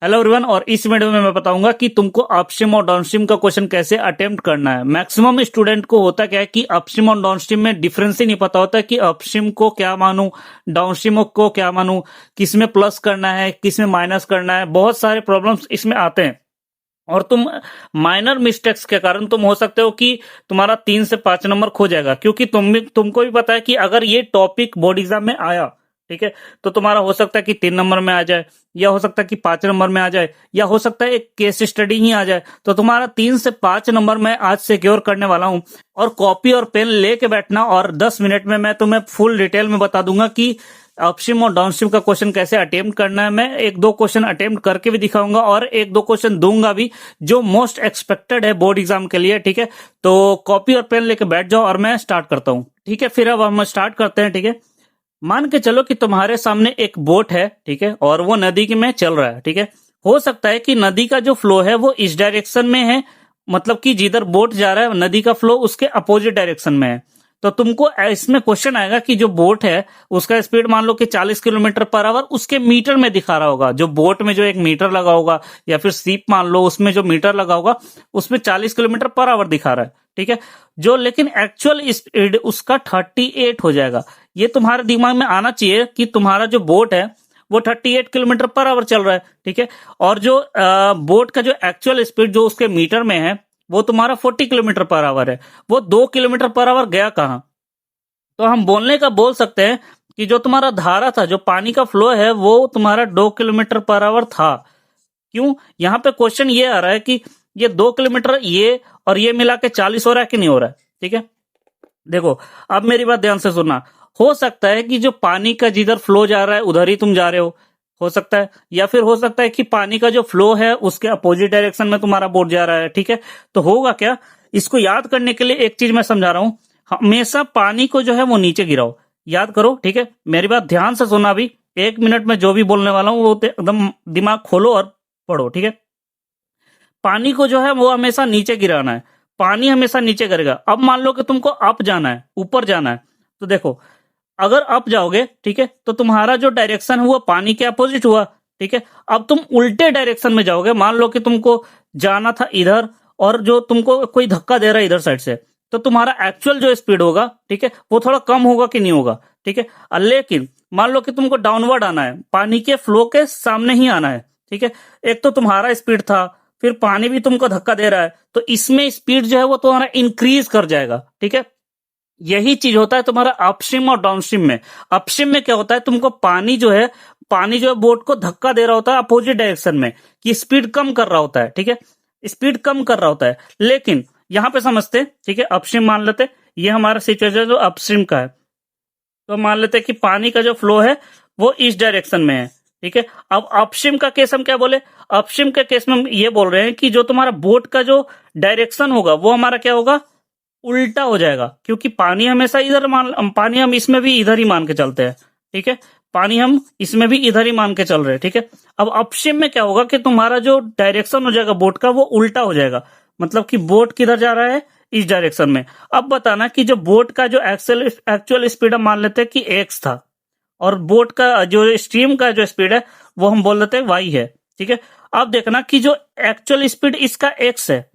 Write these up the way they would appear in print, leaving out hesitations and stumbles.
Hello everyone. और इस video में मैं बताऊंगा कि तुमको अपस्ट्रीम और डाउनस्ट्रीम का क्वेश्चन कैसे अटेम्प्ट करना है। मैक्सिमम स्टूडेंट को होता क्या है कि अपस्ट्रीम और डाउनस्ट्रीम में डिफरेंस ही नहीं पता होता कि अपस्ट्रीम को क्या मानूं, डाउनस्ट्रीम को क्या मानूं, किस में प्लस करना है, किस में माइनस करना है। बहुत सारे प्रॉब्लम्स इसमें आते हैं और तुम माइनर मिस्टेक्स के कारण तुम हो सकते हो कि तुम्हारा 3 से 5 नंबर खो जाएगा, क्योंकि तुमको भी पता है कि अगर ये टॉपिक बोर्ड एग्जाम में आया, ठीक है, तो तुम्हारा हो सकता है कि 3 नंबर में आ जाए, या हो सकता है कि 5 नंबर में आ जाए, या हो सकता है एक केस स्टडी ही आ जाए। तो तुम्हारा 3 से 5 नंबर मैं आज सिक्योर करने वाला हूं। और कॉपी और पेन लेके बैठना और 10 मिनट में मैं तुम्हें फुल डिटेल में बता दूंगा कि अपस्ट्रीम और डाउनस्ट्रीम का क्वेश्चन कैसे अटेम्प्ट करना है। मैं 1-2 क्वेश्चन अटेम्प्ट करके भी दिखाऊंगा और 1-2 क्वेश्चन दूंगा भी जो मोस्ट एक्सपेक्टेड है बोर्ड एग्जाम के लिए, ठीक है। तो कॉपी और पेन लेके बैठ जाओ और मैं स्टार्ट करता हूं, ठीक है। फिर अब हम स्टार्ट करते हैं, ठीक है। मान के चलो कि तुम्हारे सामने एक बोट है, ठीक है, और वो नदी के में चल रहा है, ठीक है। हो सकता है कि नदी का जो फ्लो है वो इस डायरेक्शन में है, मतलब कि जिधर बोट जा रहा है नदी का फ्लो उसके अपोजिट डायरेक्शन में है। तो तुमको इसमें क्वेश्चन आएगा कि जो बोट है उसका स्पीड मान लो कि 40 किलोमीटर पर आवर उसके मीटर में दिखा रहा होगा। जो बोट में जो एक मीटर लगा होगा या फिर सीप मान लो, उसमें जो मीटर लगा होगा उसमें 40 किलोमीटर पर आवर दिखा रहा है, ठीक है। जो लेकिन एक्चुअल स्पीड उसका 38 हो जाएगा। ये तुम्हारे दिमाग में आना चाहिए कि तुम्हारा जो बोट है वो 38 किलोमीटर पर आवर चल रहा है, ठीक है। और जो बोट का जो एक्चुअल स्पीड जो उसके मीटर में है वो तुम्हारा 40 किलोमीटर पर आवर है। वो 2 किलोमीटर पर आवर गया कहां? तो हम बोलने का बोल सकते हैं कि जो तुम्हारा धारा था, जो पानी का फ्लो है, वो तुम्हारा 2 किलोमीटर पर आवर था। क्यों? यहाँ पे क्वेश्चन ये आ रहा है कि ये 2 किलोमीटर ये और ये मिला के 40 हो रहा है कि नहीं हो रहा है, ठीक है। देखो, अब मेरी बात ध्यान से सुनना। हो सकता है कि जो पानी का जिधर फ्लो जा रहा है उधर ही तुम जा रहे हो सकता है, या फिर हो सकता है कि पानी का जो फ्लो है उसके अपोजिट डायरेक्शन में तुम्हारा बोट जा रहा है, ठीक है। तो होगा क्या, इसको याद करने के लिए एक चीज मैं समझा रहा हूं। हमेशा पानी को जो है वो नीचे गिराओ, याद करो, ठीक है। मेरी बात ध्यान से सुनना। अभी 1 मिनट में जो भी बोलने वाला हूं वो एकदम दिमाग खोलो और पढ़ो, ठीक है। पानी को जो है वो हमेशा नीचे गिराना है, पानी हमेशा नीचे गिरेगा। अब मान लो कि तुमको अप जाना है, ऊपर जाना है, तो देखो अगर अप जाओगे, ठीक है, तो तुम्हारा जो डायरेक्शन हुआ पानी के अपोजिट हुआ, ठीक है। अब तुम उल्टे डायरेक्शन में जाओगे, मान लो कि तुमको जाना था इधर और जो तुमको कोई धक्का दे रहा है इधर साइड से, तो तुम्हारा एक्चुअल जो स्पीड होगा, ठीक है, वो थोड़ा कम होगा कि नहीं होगा, ठीक है। लेकिन मान लो कि तुमको डाउनवर्ड आना है, पानी के फ्लो के सामने ही आना है, ठीक है। एक तो तुम्हारा स्पीड था, फिर पानी भी तुमको धक्का दे रहा है, तो इसमें स्पीड जो है वो तुम्हारा इंक्रीज कर जाएगा, ठीक है। यही चीज होता है तुम्हारा अपस्ट्रीम और डाउनस्ट्रीम में। अपस्ट्रीम में क्या होता है, तुमको पानी जो है बोट को धक्का दे रहा होता है अपोजिट डायरेक्शन में, कि स्पीड कम कर रहा होता है, ठीक है, स्पीड कम कर रहा होता है। लेकिन यहां पे समझते, ठीक है, अपस्ट्रीम मान लेते, ये हमारा सिचुएशन जो अपस्ट्रीम का है, तो मान लेते कि पानी का जो फ्लो है वो इस डायरेक्शन में है, ठीक है। अब अपस्ट्रीम का केस हम क्या बोले, अपस्ट्रीम के केस में हम ये बोल रहे हैं कि जो तुम्हारा बोट का जो डायरेक्शन होगा वो हमारा क्या होगा, उल्टा हो जाएगा, क्योंकि पानी हमेशा इधर पानी हम इसमें भी इधर ही मान के चलते हैं, ठीक है। पानी हम इसमें भी इधर ही मान के चल रहे हैं, ठीक है। अब अपस्ट्रीम में क्या होगा कि तुम्हारा जो डायरेक्शन हो जाएगा बोट का वो उल्टा हो जाएगा, मतलब कि बोट किधर जा रहा है, इस डायरेक्शन में। अब बताना कि जो बोट का जो एक्चुअल स्पीड हम मान लेते हैं कि एक्स था, और बोट का जो स्ट्रीम का जो स्पीड है वो हम बोल देते हैं वाई है, ठीक है। अब देखना कि जो एक्चुअल स्पीड इसका एक्स है,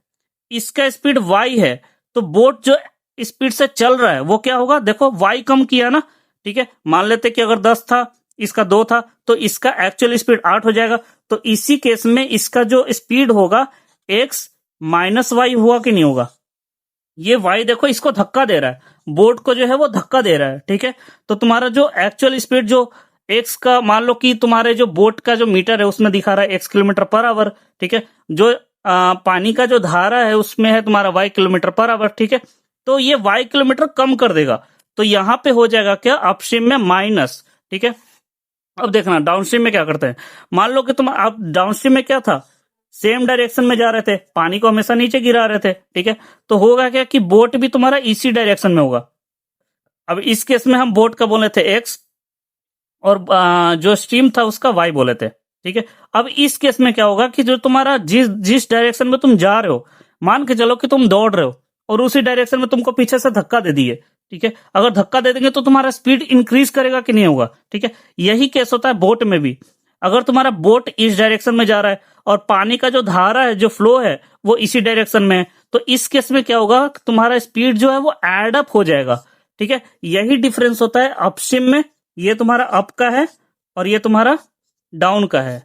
इसका स्पीड वाई है, तो बोट जो स्पीड से चल रहा है वो क्या होगा, देखो वाई कम किया ना, ठीक है। मान लेते कि अगर 10 था, इसका 2 था, तो इसका एक्चुअल स्पीड 8 हो जाएगा। तो इसी केस में इसका जो स्पीड होगा एक्स माइनस वाई हुआ कि नहीं होगा। ये वाई देखो इसको धक्का दे रहा है, बोट को जो है वो धक्का दे रहा है, ठीक है। तो तुम्हारा जो एक्चुअल स्पीड जो एक्स का, मान लो कि तुम्हारे जो बोट का जो मीटर है उसमें दिखा रहा है एक्स किलोमीटर पर आवर, ठीक है। जो पानी का जो धारा है उसमें है तुम्हारा वाई किलोमीटर पर आवर, ठीक है। तो ये वाई किलोमीटर कम कर देगा, तो यहां पे हो जाएगा क्या, अपस्ट्रीम में माइनस, ठीक है। अब देखना डाउनस्ट्रीम में क्या करते हैं। मान लो कि तुम आप डाउनस्ट्रीम में क्या था, सेम डायरेक्शन में जा रहे थे, पानी को हमेशा नीचे गिरा रहे थे, ठीक है। तो होगा क्या कि बोट भी तुम्हारा इसी डायरेक्शन में होगा। अब इस केस में हम बोट का बोले थे एक्स और जो स्ट्रीम था उसका वाई बोले थे, ठीक है। अब इस केस में क्या होगा कि जो तुम्हारा जिस डायरेक्शन में तुम जा रहे हो, मान के चलो कि तुम दौड़ रहे हो और उसी डायरेक्शन में तुमको पीछे से धक्का दे दिए, ठीक है। अगर धक्का दे देंगे तो तुम्हारा स्पीड इंक्रीज करेगा कि नहीं होगा, ठीक है। यही केस होता है बोट में भी। अगर तुम्हारा बोट इस डायरेक्शन में जा रहा है और पानी का जो धारा है, जो फ्लो है, वो इसी डायरेक्शन में है, तो इस केस में क्या होगा, तुम्हारा स्पीड जो है वो एड अप हो जाएगा। ठीक है, यही डिफरेंस होता है अपस्ट्रीम में। ये तुम्हारा अप का है और ये तुम्हारा डाउन का है।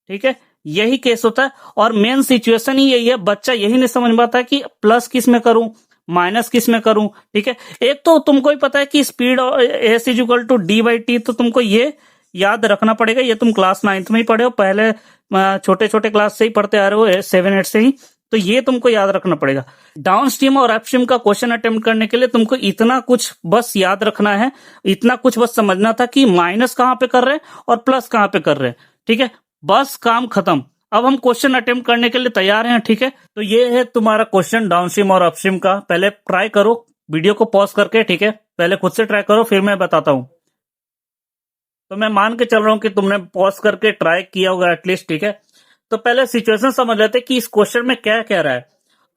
ठीक है, यही केस होता है और मेन सिचुएशन ही यही है। बच्चा यही नहीं समझ पाता कि प्लस किस में करूं, माइनस किस में करूं। ठीक है, एक तो तुमको ही पता है कि speed S is equal to D by T, तो तुमको ये याद रखना पड़ेगा। ये तुम क्लास 9th में ही पढ़े हो, पहले छोटे छोटे क्लास से ही पढ़ते आ रहे हो, 7-8 से ही, तो ये तुमको याद रखना पड़ेगा। डाउन स्ट्रीम और अपस्ट्रीम का क्वेश्चन अटेम्प्ट करने के लिए तुमको इतना कुछ बस याद रखना है, इतना कुछ बस समझना था कि माइनस कहां पे कर रहे हैं और प्लस कहां पे कर रहे हैं। ठीक है, बस काम खत्म। अब हम क्वेश्चन अटेम्प्ट करने के लिए तैयार हैं। ठीक है, तो ये है तुम्हारा क्वेश्चन डाउनस्ट्रीम और अपस्ट्रीम का। पहले ट्राई करो वीडियो को पॉज करके। ठीक है, पहले खुद से ट्राई करो, फिर मैं बताता हूं। तो मैं मान के चल रहा हूं कि तुमने पॉज करके ट्राई किया होगा एटलीस्ट। ठीक है, तो पहले सिचुएशन समझ लेते कि इस क्वेश्चन में क्या कह रहा है।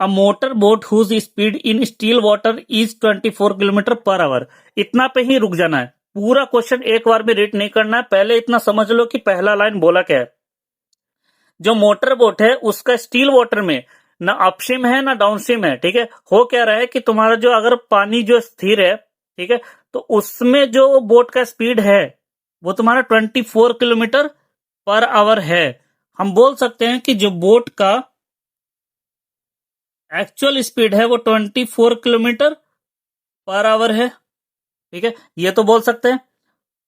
A motor boat whose speed in still water is 24 kilometre per hour. इतना पे ही रुक जाना है, पूरा क्वेश्चन एक बार में रीड नहीं करना है। पहले इतना समझ लो कि पहला लाइन बोला क्या है। जो मोटर बोट है उसका स्टील वाटर में ना अपस्ट्रीम है ना डाउनस्ट्रीम है। ठीक है, हो क्या रहा है कि तुम्हारा जो अगर पानी जो स्थिर है, ठीक है, तो उसमें जो बोट का स्पीड है वो तुम्हारा 24 किलोमीटर पर आवर है। हम बोल सकते हैं कि जो बोट का एक्चुअल स्पीड है वो 24 किलोमीटर पर आवर है। ठीक है, ये तो बोल सकते हैं।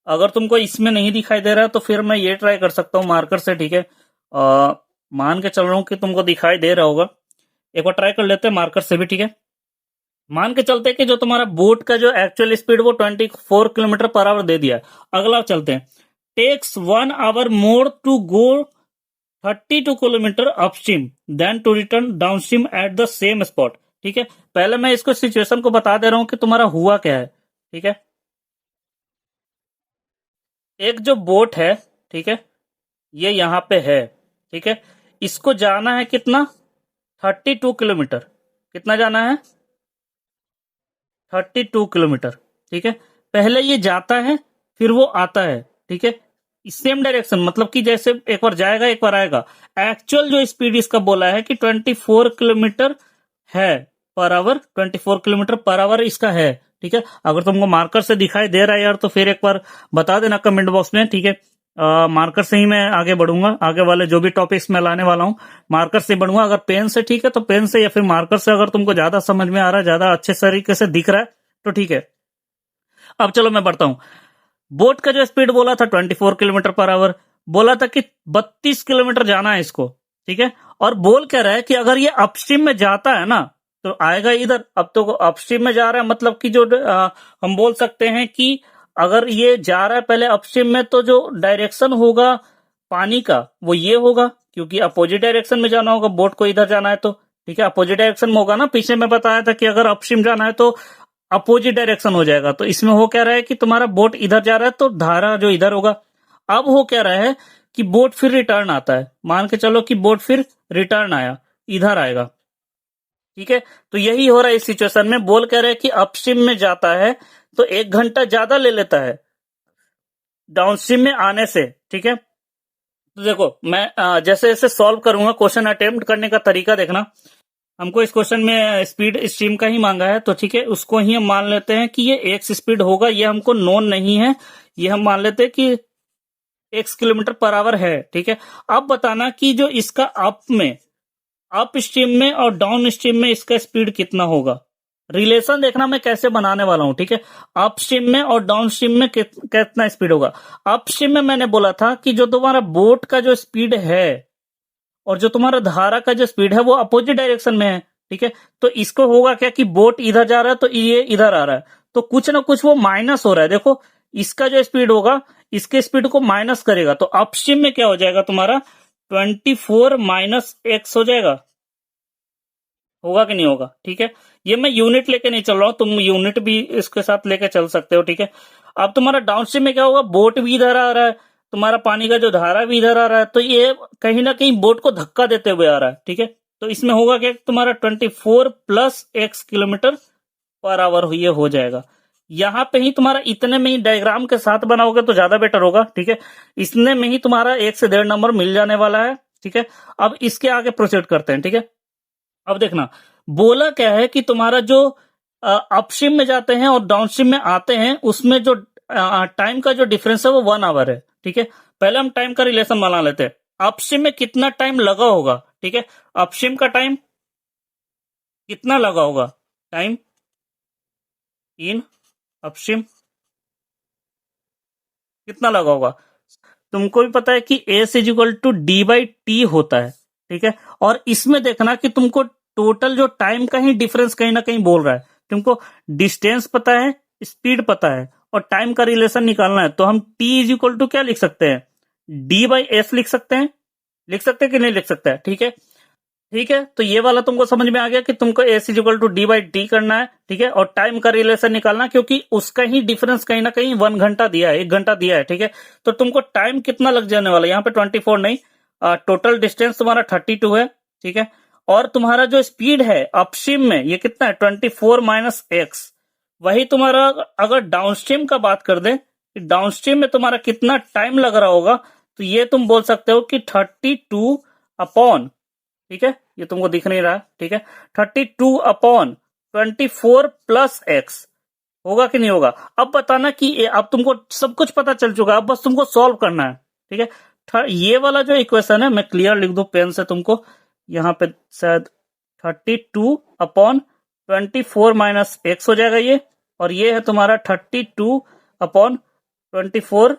अगर तुमको इसमें नहीं दिखाई दे रहा है तो फिर मैं ये ट्राई कर सकता हूँ मार्कर से। ठीक है, मान के चल रहा हूं कि तुमको दिखाई दे रहा होगा, एक बार ट्राई कर लेते हैं मार्कर से भी। ठीक है, मान के चलते हैं कि जो तुम्हारा बोट का जो एक्चुअल स्पीड वो 24 किलोमीटर पर आवर दे दिया। अगला चलते हैं, takes 1 hour more to go 32 kilometre upstream then to return downstream at the same spot. ठीक है, पहले मैं इसको सिचुएशन को बता दे रहा हूं कि तुम्हारा हुआ क्या है। ठीक है, एक जो बोट है, ठीक है, ये यहां पे है। ठीक है, इसको जाना है कितना, 32 किलोमीटर। कितना जाना है, 32 किलोमीटर। ठीक है, पहले ये जाता है फिर वो आता है। ठीक है, सेम डायरेक्शन, मतलब कि जैसे एक बार जाएगा एक बार आएगा। एक्चुअल जो स्पीड इसका बोला है कि 24 किलोमीटर है per hour, 24 kilometre per our इसका है। ठीक है, अगर तुमको मार्कर से दिखाई दे रहा है यार तो फिर एक बार बता देना कमेंट बॉक्स में। ठीक है, मार्कर से ही मैं आगे बढ़ूंगा, आगे वाले जो भी टॉपिक्स मैं लाने वाला हूं मार्कर से बढ़ूंगा। अगर पेन से ठीक है तो पेन से, या फिर मार्कर से अगर तुमको ज्यादा समझ में आ रहा है, ज्यादा अच्छे तरीके से दिख रहा है तो ठीक है। अब चलो मैं बढ़ता हूं। बोट का जो स्पीड बोला था 24 किलोमीटर पर आवर, बोला था कि 32 किलोमीटर जाना है इसको। ठीक है, और बोल क्या रहा है कि अगर ये अपस्ट्रीम में जाता है ना तो आएगा इधर। अब तो अपस्ट्रीम में जा रहा है, मतलब कि जो हम बोल सकते हैं कि अगर ये जा रहा है पहले अपस्ट्रीम में तो जो डायरेक्शन होगा पानी का वो ये होगा, क्योंकि अपोजिट डायरेक्शन में जाना होगा बोट को, इधर जाना है तो। ठीक है, अपोजिट डायरेक्शन में होगा ना, पीछे मैं बताया था कि अगर अपस्ट्रीम जाना है तो अपोजिट डायरेक्शन हो जाएगा। तो इसमें हो क्या रहा है कि तुम्हारा बोट इधर जा रहा है तो धारा जो इधर होगा। अब हो क्या रहा है कि बोट फिर रिटर्न आता है, मान के चलो कि बोट फिर रिटर्न आया, इधर आएगा। ठीक है, तो यही हो रहा है इस सिचुएशन में। बोल कह रहे हैं कि अपस्ट्रीम में जाता है तो 1 घंटा ज्यादा ले लेता है डाउनस्ट्रीम में आने से। ठीक है, तो देखो मैं जैसे जैसे सॉल्व करूंगा, क्वेश्चन अटेम्प्ट करने का तरीका देखना। हमको इस क्वेश्चन में स्पीड स्ट्रीम का ही मांगा है, तो ठीक है उसको ही हम मान लेते हैं कि ये एक्स स्पीड होगा। ये हमको नोन नहीं है, ये हम मान लेते हैं कि एक्स किलोमीटर पर आवर है। ठीक है, अब बताना कि जो इसका अप में, अप स्ट्रीम में और डाउन स्ट्रीम में इसका स्पीड कितना होगा। रिलेशन देखना मैं कैसे बनाने वाला हूं। ठीक है, अप स्ट्रीम में और डाउन स्ट्रीम में कितना स्पीड होगा। अप स्ट्रीम में मैंने बोला था कि जो तुम्हारा बोट का जो स्पीड है और जो तुम्हारा धारा का जो स्पीड है वो अपोजिट डायरेक्शन में है। ठीक है, तो इसको होगा क्या कि बोट इधर जा रहा है तो ये इधर आ रहा है, तो कुछ ना कुछ वो माइनस हो रहा है। देखो इसका जो स्पीड होगा इसके स्पीड को माइनस करेगा, तो अपस्ट्रीम में क्या हो जाएगा तुम्हारा 24 माइनस एक्स हो जाएगा। होगा कि नहीं होगा। ठीक है, ये मैं यूनिट लेके नहीं चल रहा हूं, तुम यूनिट भी इसके साथ लेके चल सकते हो। ठीक है, अब तुम्हारा डाउनस्ट्रीम में क्या होगा, बोट भी इधर आ रहा है, तुम्हारा पानी का जो धारा भी इधर आ रहा है, तो ये कहीं ना कहीं बोट को धक्का देते हुए आ रहा है। ठीक है, तो इसमें होगा क्या तुम्हारा 24 plus x kilometre per our ये हो जाएगा। यहाँ पे ही तुम्हारा इतने में ही डायग्राम के साथ बनाओगे तो ज्यादा बेटर होगा, ठीक है। इसने में ही तुम्हारा 1 से 1.5 नंबर मिल जाने वाला है, ठीक है। अब इसके आगे प्रोसीड करते हैं, ठीक है। अब देखना, बोला क्या है कि तुम्हारा जो अपस्ट्रीम में जाते हैं और डाउनस्ट्रीम में आते हैं उसमें जो टाइम का जो डिफरेंस है वो 1 आवर है, ठीक है। पहले हम टाइम का रिलेशन बना लेते हैं। अपस्ट्रीम में कितना टाइम लगा होगा, ठीक है। अपस्ट्रीम का टाइम कितना लगा होगा, टाइम इन अपस्ट्रीम कितना लगा होगा। तुमको भी पता है कि S is equal to D by T होता है, ठीक है। और इसमें देखना कि तुमको टोटल जो टाइम का ही डिफरेंस कहीं ना कहीं बोल रहा है। तुमको डिस्टेंस पता है, स्पीड पता है और टाइम का रिलेशन निकालना है, तो हम टी इज इक्वल टू क्या लिख सकते हैं, डी बाई एस लिख सकते हैं। लिख सकते हैं कि नहीं लिख सकते हैं, ठीक है। ठीक है, तो ये वाला तुमको समझ में आ गया कि तुमको S is equal to D by T करना है, ठीक है। और टाइम का रिलेशन निकालना, क्योंकि उसका ही डिफरेंस कहीं ना कहीं 1 घंटा दिया है, 1 घंटा दिया है, ठीक है। तो तुमको टाइम कितना लग जाने वाला है, यहाँ पे 24 नहीं, टोटल डिस्टेंस तुम्हारा 32 है, ठीक है। और तुम्हारा जो स्पीड है अपस्ट्रीम में ये कितना है, 24 माइनस एक्स। वही तुम्हारा अगर डाउनस्ट्रीम का बात कर दे, डाउनस्ट्रीम में तुम्हारा कितना टाइम लग रहा होगा, तो ये तुम बोल सकते हो कि 32 अपॉन, ठीक है, ये तुमको दिख नहीं रहा, ठीक है, 32 अपॉन 24 प्लस एक्स होगा कि नहीं होगा। अब बताना कि अब तुमको सब कुछ पता चल चुका है, अब बस तुमको सॉल्व करना है, ठीक है। ये वाला जो इक्वेशन है मैं क्लियर लिख दू पेन से तुमको, यहाँ पे शायद 32 अपॉन 24 माइनस एक्स हो जाएगा ये, और ये है तुम्हारा 32 अपॉन 24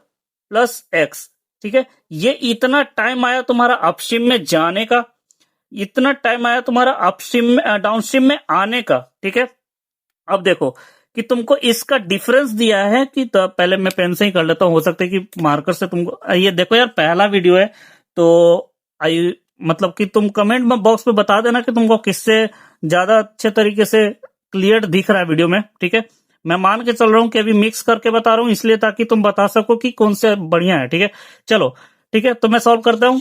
प्लस एक्स, ठीक है। ये इतना टाइम आया तुम्हारा अपस्ट्रीम में जाने का, इतना टाइम आया तुम्हारा अपस्ट्रीम में डाउनस्ट्रीम में आने का, ठीक है। अब देखो कि तुमको इसका डिफरेंस दिया है कि, तो पहले मैं पेन से ही कर लेता हूं, हो सकता है कि मार्कर से तुमको, ये देखो यार पहला वीडियो है, तो आई मतलब कि तुम कमेंट बॉक्स में बता देना कि तुमको किससे ज्यादा अच्छे तरीके से क्लियर दिख रहा है वीडियो में, ठीक है। मैं मान के चल रहा हूं कि अभी मिक्स करके बता रहा हूं, इसलिए ताकि तुम बता सको कि कौन से बढ़िया है, ठीक है। चलो ठीक है, तो मैं सॉल्व करता हूं।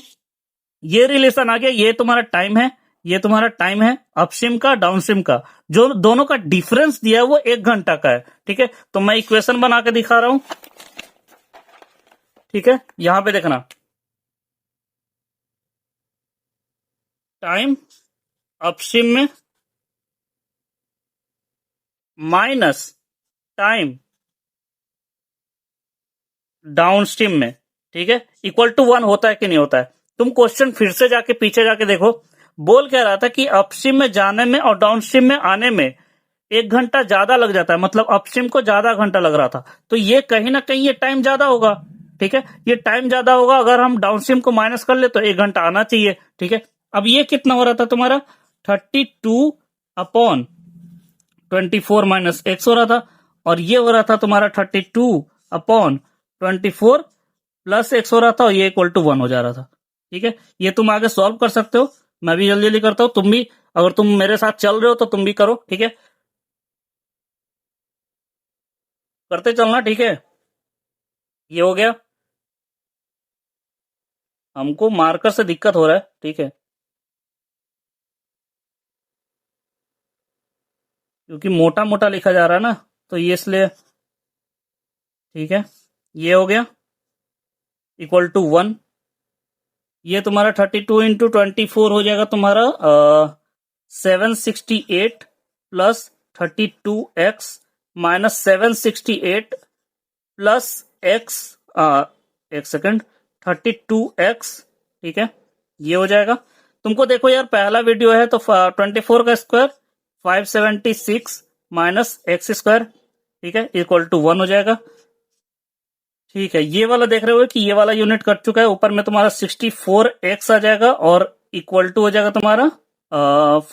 ये रिलेशन आ गया, ये तुम्हारा टाइम है, ये तुम्हारा टाइम है अपस्ट्रीम का डाउनस्ट्रीम का, जो दोनों का डिफरेंस दिया है वो 1 घंटा का है, ठीक है। तो मैं इक्वेशन बना के दिखा रहा हूं, ठीक है। यहां पे देखना, टाइम अपस्ट्रीम में माइनस टाइम डाउनस्ट्रीम में, ठीक है, इक्वल टू 1 होता है कि नहीं होता है। तुम क्वेश्चन फिर से जाके पीछे जाके देखो, बोल क्या रहा था कि अपस्ट्रीम में जाने में और डाउनस्ट्रीम में आने में 1 घंटा ज्यादा लग जाता है, मतलब अपस्ट्रीम को ज्यादा घंटा लग रहा था, तो ये कहीं ना कहीं ये टाइम ज्यादा होगा, ठीक है। ये टाइम ज्यादा होगा, अगर हम डाउनस्ट्रीम को माइनस कर ले तो 1 घंटा आना चाहिए, ठीक है। अब ये कितना हो रहा था तुम्हारा 32 अपॉन 24 माइनस एक्स हो रहा था, और ये हो रहा था तुम्हारा 32 अपॉन 24 प्लस एक्स हो रहा था, और ये इक्वल टू 1 हो जा रहा था, ठीक है। ये तुम आगे सॉल्व कर सकते हो, मैं भी जल्दी जल्दी करता हूं, तुम भी अगर तुम मेरे साथ चल रहे हो तो तुम भी करो, ठीक है, करते चलना, ठीक है। ये हो गया, हमको मार्कर से दिक्कत हो रहा है, ठीक है, क्योंकि मोटा मोटा लिखा जा रहा है ना, तो ये इसलिए, ठीक है। ये हो गया इक्वल टू 1, ये तुम्हारा 32 इंटू 24 हो जाएगा तुम्हारा 768 plus 32x minus 768 plus x, एक सेकेंड, 32x, ठीक है, ये हो जाएगा। तुमको देखो यार पहला वीडियो है तो 24 का स्क्वायर 576 माइनस एक्स स्क्वायर, ठीक है, इक्वल टू 1 हो जाएगा, ठीक है। ये वाला देख रहे हो कि ये वाला यूनिट कट चुका है, ऊपर में तुम्हारा 64x आ जाएगा और इक्वल टू हो जाएगा तुम्हारा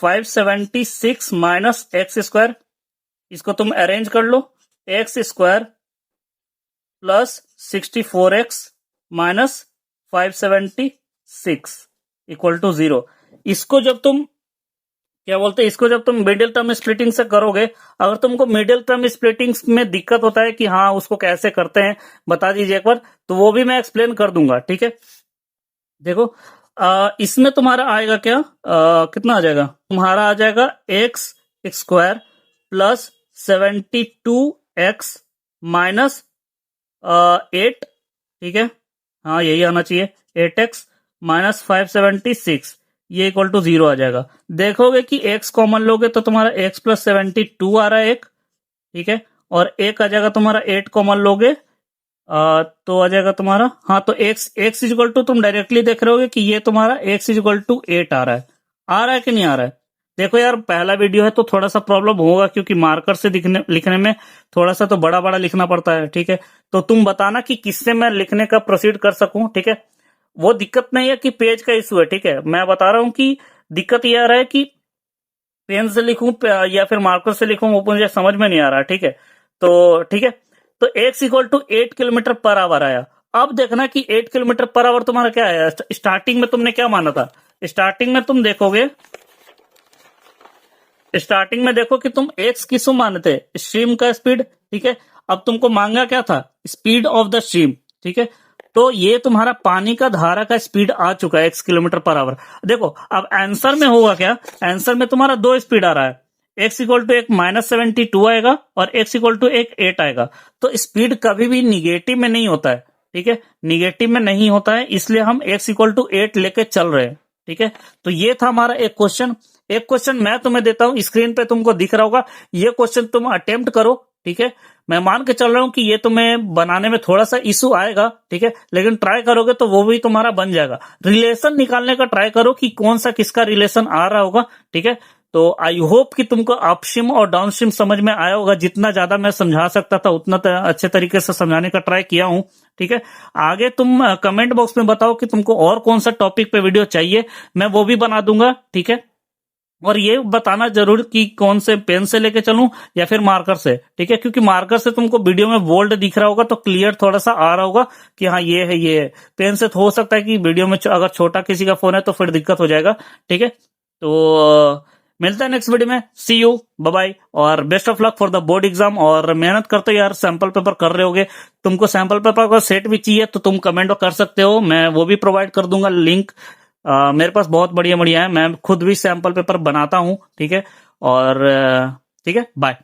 576 माइनस एक्स स्क्वायर। इसको तुम अरेंज कर लो, X square plus 64x minus 576 equal to 0। इसको जब तुम क्या बोलते हैं, इसको जब तुम मिडिल टर्म स्प्लिटिंग से करोगे, अगर तुमको मिडिल टर्म स्प्लिटिंग में दिक्कत होता है कि हाँ उसको कैसे करते हैं बता दीजिए एक बार, तो वो भी मैं एक्सप्लेन कर दूंगा, ठीक है। देखो इसमें तुम्हारा आएगा क्या, कितना आ जाएगा तुम्हारा, आ जाएगा x square plus 72 x minus 8, ठीक है, हाँ यही आना चाहिए, 8x माइनस 576, ये इक्वल टू 0 आ जाएगा। देखोगे कि x कॉमन लोगे तो तुम्हारा x प्लस 72 आ रहा है एक, ठीक है, और एक आ जाएगा तुम्हारा 8 कॉमन लोगे तो आ जाएगा तुम्हारा, हाँ तो x इक्वल टू तुम डायरेक्टली देख रहे होगे कि ये तुम्हारा x इक्वल टू 8 आ रहा है कि नहीं आ रहा है। देखो यार पहला वीडियो है तो थोड़ा सा प्रॉब्लम होगा क्योंकि मार्कर से लिखने में थोड़ा सा तो बड़ा बड़ा लिखना पड़ता है, ठीक है, तो तुम बताना कि किससे मैं लिखने का प्रोसीड कर सकूं, ठीक है। वो दिक्कत नहीं है कि पेज का इशू है, ठीक है, मैं बता रहा हूं कि दिक्कत ये आ रहा है कि पेन से लिखूं या फिर मार्कर से लिखूं, वो मुझे समझ में नहीं आ रहा, ठीक है। तो ठीक है, तो x equal to 8 kilometre per hour आया। अब देखना कि 8 किलोमीटर पर आवर तुम्हारा क्या है, स्टार्टिंग में तुमने क्या माना था, स्टार्टिंग में तुम देखोगे, स्टार्टिंग में देखो कि तुम x किसको माने थे, स्ट्रीम का स्पीड, ठीक है। अब तुमको मांगा क्या था, स्पीड ऑफ द स्ट्रीम, ठीक है, तो ये तुम्हारा पानी का धारा का स्पीड आ चुका है x किलोमीटर पर आवर। देखो अब आंसर में होगा क्या, आंसर में तुम्हारा दो स्पीड आ रहा है, x इक्वल टू एक -72 आएगा और x इक्वल टू एक 8 आएगा। तो स्पीड कभी भी निगेटिव में नहीं होता है, ठीक है, निगेटिव में नहीं होता है, इसलिए हम x इक्वल टू 8 लेके चल रहे हैं, ठीक है। तो ये था हमारा एक क्वेश्चन। एक क्वेश्चन मैं तुम्हें देता हूं, स्क्रीन पे तुमको दिख रहा होगा, ये क्वेश्चन तुम अटेम्प्ट करो, ठीक है। मैं मान के चल रहा हूं कि ये तुम्हें बनाने में थोड़ा सा इशू आएगा, ठीक है, लेकिन ट्राई करोगे तो वो भी तुम्हारा बन जाएगा। रिलेशन निकालने का ट्राई करो कि कौन सा किसका रिलेशन आ रहा होगा, ठीक है। तो आई होप कि तुमको अपस्ट्रीम और डाउनस्ट्रीम समझ में आया होगा, जितना ज्यादा मैं समझा सकता था उतना अच्छे तरीके से समझाने का ट्राई किया हूं, ठीक है। आगे तुम कमेंट बॉक्स में बताओ कि तुमको और कौन सा टॉपिक पे वीडियो चाहिए, मैं वो भी बना दूंगा, ठीक है। और ये बताना जरूर कि कौन से पेन से लेके चलूं या फिर मार्कर से, ठीक है, क्योंकि मार्कर से तुमको वीडियो में बोल्ड दिख रहा होगा तो क्लियर थोड़ा सा आ रहा होगा कि हाँ ये है ये है। पेन से तो हो सकता है कि वीडियो में अगर छोटा किसी का फोन है तो फिर दिक्कत हो जाएगा, ठीक है। तो मिलता है नेक्स्ट वीडियो में, सी यू, बाय बाय, और best of luck for the board exam. और मेहनत करते हो यार, सैंपल पेपर कर रहे होगे, तुमको सैंपल पेपर का सेट भी चाहिए तो तुम कमेंट कर सकते हो, मैं वो भी प्रोवाइड कर दूंगा लिंक। मेरे पास बहुत बढ़िया बढ़िया है, मैं खुद भी सैंपल पेपर बनाता हूं, ठीक है। और ठीक है, बाय।